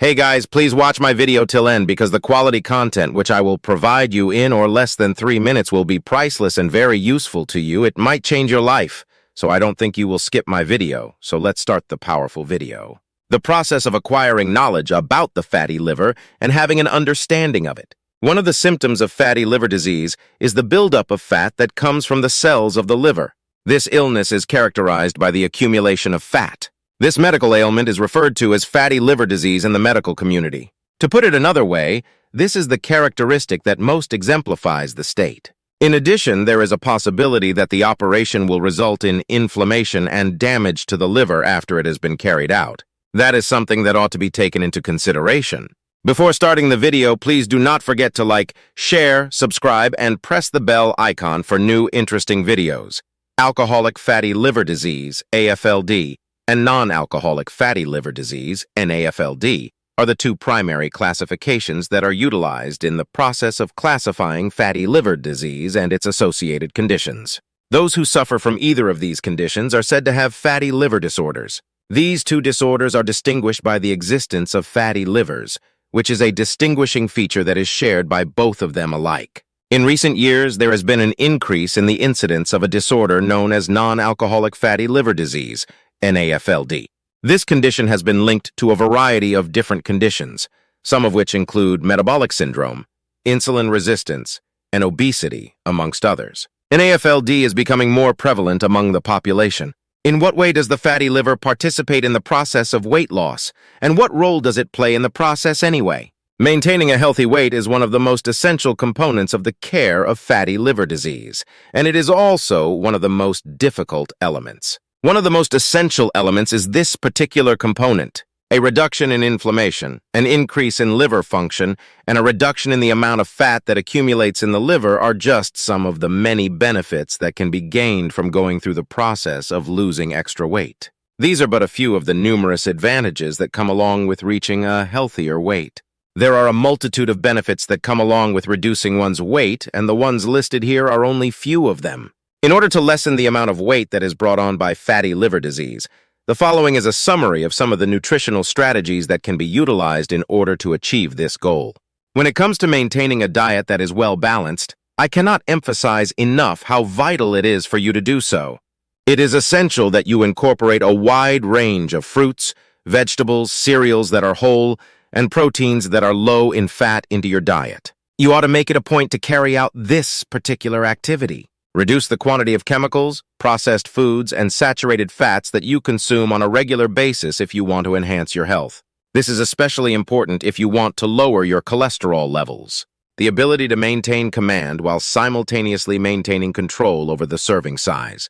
Hey guys, please watch my video till end because the quality content which I will provide you in or less than 3 minutes will be priceless and very useful to you. It might change your life, so I don't think you will skip my video. So let's start the powerful video. The process of acquiring knowledge about the fatty liver and having an understanding of it. One of the symptoms of fatty liver disease is the buildup of fat that comes from the cells of the liver. This illness is characterized by the accumulation of fat. This medical ailment is referred to as fatty liver disease in the medical community. To put it another way, this is the characteristic that most exemplifies the state. In addition, there is a possibility that the operation will result in inflammation and damage to the liver after it has been carried out. That is something that ought to be taken into consideration. Before starting the video, please do not forget to like, share, subscribe, and press the bell icon for new interesting videos. Alcoholic fatty liver disease, AFLD, and non-alcoholic fatty liver disease, NAFLD, are the two primary classifications that are utilized in the process of classifying fatty liver disease and its associated conditions. Those who suffer from either of these conditions are said to have fatty liver disorders. These two disorders are distinguished by the existence of fatty livers, which is a distinguishing feature that is shared by both of them alike. In recent years, there has been an increase in the incidence of a disorder known as non-alcoholic fatty liver disease, NAFLD. This condition has been linked to a variety of different conditions, some of which include metabolic syndrome, insulin resistance, and obesity, amongst others. NAFLD is becoming more prevalent among the population. In what way does the fatty liver participate in the process of weight loss, and what role does it play in the process anyway? Maintaining a healthy weight is one of the most essential components of the care of fatty liver disease, and it is also one of the most difficult elements. One of the most essential elements is this particular component: a reduction in inflammation, an increase in liver function, and a reduction in the amount of fat that accumulates in the liver are just some of the many benefits that can be gained from going through the process of losing extra weight. These are but a few of the numerous advantages that come along with reaching a healthier weight. There are a multitude of benefits that come along with reducing one's weight, and the ones listed here are only few of them. In order to lessen the amount of weight that is brought on by fatty liver disease, the following is a summary of some of the nutritional strategies that can be utilized in order to achieve this goal. When it comes to maintaining a diet that is well balanced, I cannot emphasize enough how vital it is for you to do so. It is essential that you incorporate a wide range of fruits, vegetables, cereals that are whole, and proteins that are low in fat into your diet. You ought to make it a point to carry out this particular activity. Reduce the quantity of chemicals, processed foods, and saturated fats that you consume on a regular basis if you want to enhance your health. This is especially important if you want to lower your cholesterol levels. The ability to maintain command while simultaneously maintaining control over the serving size.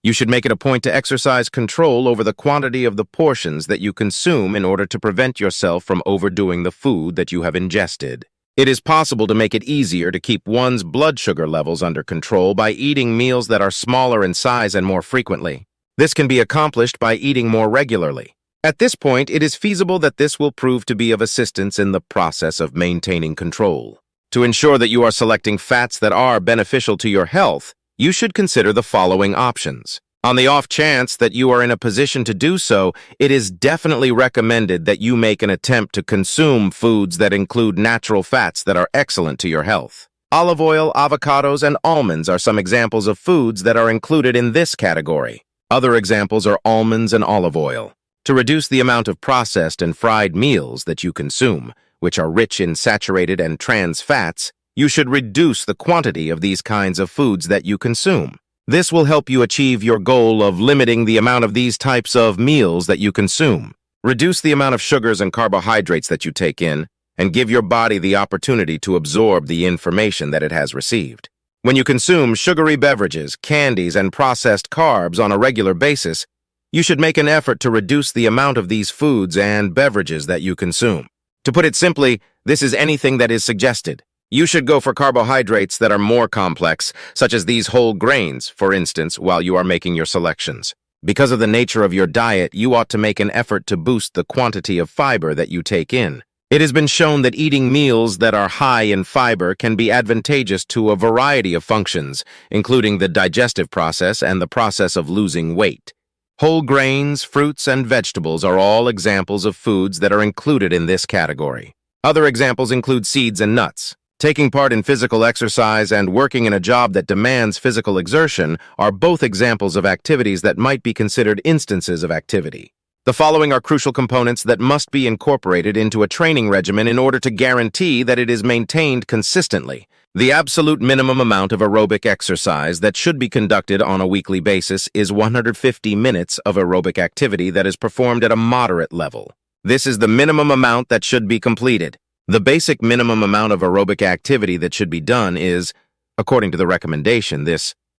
You should make it a point to exercise control over the quantity of the portions that you consume in order to prevent yourself from overdoing the food that you have ingested. It is possible to make it easier to keep one's blood sugar levels under control by eating meals that are smaller in size and more frequently. This can be accomplished by eating more regularly. At this point, it is feasible that this will prove to be of assistance in the process of maintaining control. To ensure that you are selecting fats that are beneficial to your health, you should consider the following options. On the off chance that you are in a position to do so, it is definitely recommended that you make an attempt to consume foods that include natural fats that are excellent to your health. Olive oil, avocados, and almonds are some examples of foods that are included in this category. Other examples are almonds and olive oil. To reduce the amount of processed and fried meals that you consume, which are rich in saturated and trans fats, you should reduce the quantity of these kinds of foods that you consume. This will help you achieve your goal of limiting the amount of these types of meals that you consume. Reduce the amount of sugars and carbohydrates that you take in, and give your body the opportunity to absorb the information that it has received. When you consume sugary beverages, candies, and processed carbs on a regular basis, you should make an effort to reduce the amount of these foods and beverages that you consume. To put it simply, this is anything that is suggested. You should go for carbohydrates that are more complex, such as these whole grains, for instance, while you are making your selections. Because of the nature of your diet, you ought to make an effort to boost the quantity of fiber that you take in. It has been shown that eating meals that are high in fiber can be advantageous to a variety of functions, including the digestive process and the process of losing weight. Whole grains, fruits, and vegetables are all examples of foods that are included in this category. Other examples include seeds and nuts. Taking part in physical exercise and working in a job that demands physical exertion are both examples of activities that might be considered instances of activity. The following are crucial components that must be incorporated into a training regimen in order to guarantee that it is maintained consistently. The absolute minimum amount of aerobic exercise that should be conducted on a weekly basis is 150 minutes of aerobic activity that is performed at a moderate level. This is the minimum amount that should be completed. The basic minimum amount of aerobic activity that should be done is, according to the recommendation,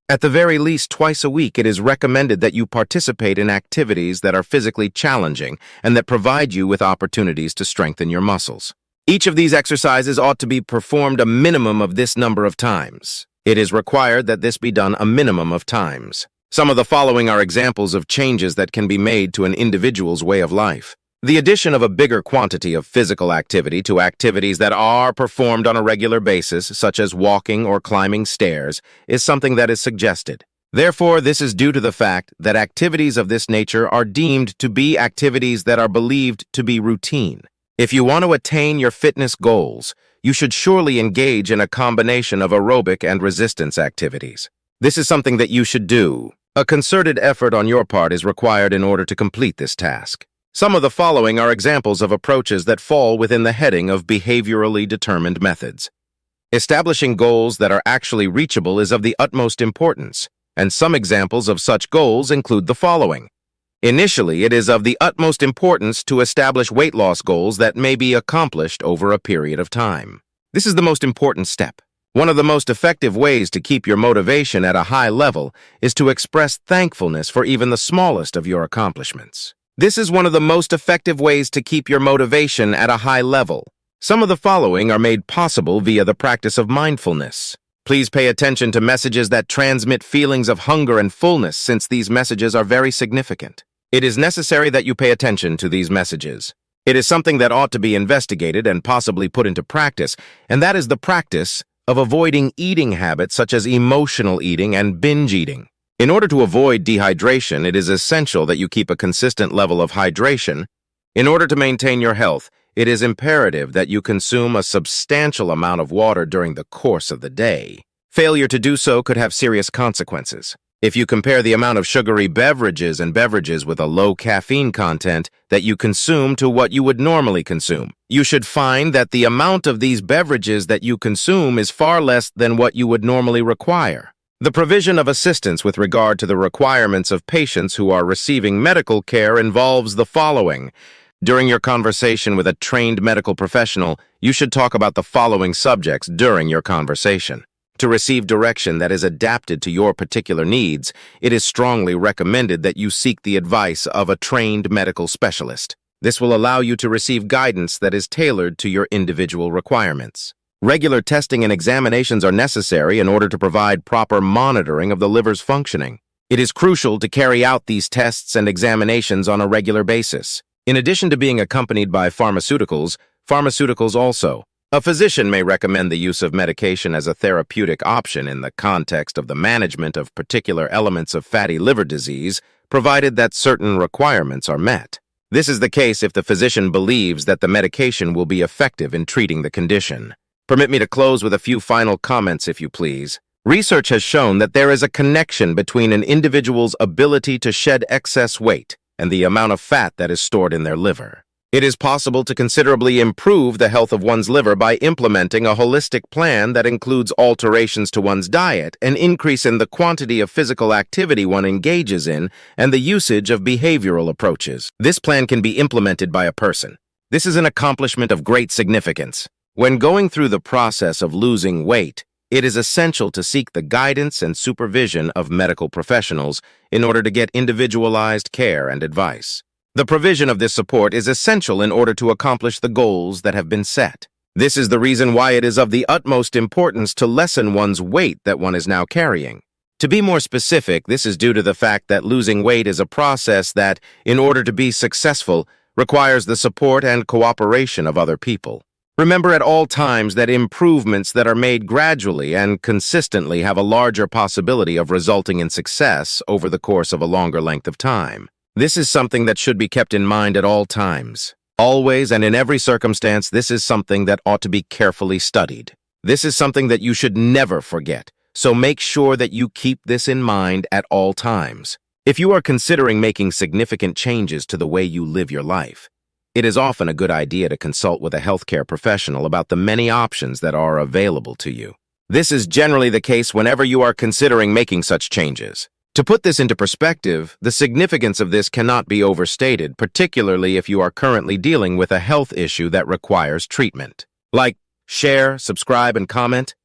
at the very least twice a week, it is recommended that you participate in activities that are physically challenging and that provide you with opportunities to strengthen your muscles. Each of these exercises ought to be performed a minimum of this number of times. It is required that this be done a minimum of times. Some of the following are examples of changes that can be made to an individual's way of life. The addition of a bigger quantity of physical activity to activities that are performed on a regular basis, such as walking or climbing stairs, is something that is suggested. Therefore, this is due to the fact that activities of this nature are deemed to be activities that are believed to be routine. If you want to attain your fitness goals, you should surely engage in a combination of aerobic and resistance activities. This is something that you should do. A concerted effort on your part is required in order to complete this task. Some of the following are examples of approaches that fall within the heading of behaviorally determined methods. Establishing goals that are actually reachable is of the utmost importance, and some examples of such goals include the following. Initially, it is of the utmost importance to establish weight loss goals that may be accomplished over a period of time. This is the most important step. One of the most effective ways to keep your motivation at a high level is to express thankfulness for even the smallest of your accomplishments. This is one of the most effective ways to keep your motivation at a high level. Some of the following are made possible via the practice of mindfulness. Please pay attention to messages that transmit feelings of hunger and fullness, since these messages are very significant. It is necessary that you pay attention to these messages. It is something that ought to be investigated and possibly put into practice, and that is the practice of avoiding eating habits such as emotional eating and binge eating. In order to avoid dehydration, it is essential that you keep a consistent level of hydration. In order to maintain your health, it is imperative that you consume a substantial amount of water during the course of the day. Failure to do so could have serious consequences. If you compare the amount of sugary beverages and beverages with a low caffeine content that you consume to what you would normally consume, you should find that the amount of these beverages that you consume is far less than what you would normally require. The provision of assistance with regard to the requirements of patients who are receiving medical care involves the following. During your conversation with a trained medical professional, you should talk about the following subjects during your conversation. To receive direction that is adapted to your particular needs, it is strongly recommended that you seek the advice of a trained medical specialist. This will allow you to receive guidance that is tailored to your individual requirements. Regular testing and examinations are necessary in order to provide proper monitoring of the liver's functioning. It is crucial to carry out these tests and examinations on a regular basis. In addition to being accompanied by pharmaceuticals also. A physician may recommend the use of medication as a therapeutic option in the context of the management of particular elements of fatty liver disease, provided that certain requirements are met. This is the case if the physician believes that the medication will be effective in treating the condition. Permit me to close with a few final comments, if you please. Research has shown that there is a connection between an individual's ability to shed excess weight and the amount of fat that is stored in their liver. It is possible to considerably improve the health of one's liver by implementing a holistic plan that includes alterations to one's diet, an increase in the quantity of physical activity one engages in, and the usage of behavioral approaches. This plan can be implemented by a person. This is an accomplishment of great significance. When going through the process of losing weight, it is essential to seek the guidance and supervision of medical professionals in order to get individualized care and advice. The provision of this support is essential in order to accomplish the goals that have been set. This is the reason why it is of the utmost importance to lessen one's weight that one is now carrying. To be more specific, this is due to the fact that losing weight is a process that, in order to be successful, requires the support and cooperation of other people. Remember at all times that improvements that are made gradually and consistently have a larger possibility of resulting in success over the course of a longer length of time. This is something that should be kept in mind at all times. Always and in every circumstance, this is something that ought to be carefully studied. This is something that you should never forget, so make sure that you keep this in mind at all times. If you are considering making significant changes to the way you live your life, it is often a good idea to consult with a healthcare professional about the many options that are available to you. This is generally the case whenever you are considering making such changes. To put this into perspective, the significance of this cannot be overstated, particularly if you are currently dealing with a health issue that requires treatment. Like, share, subscribe, and comment.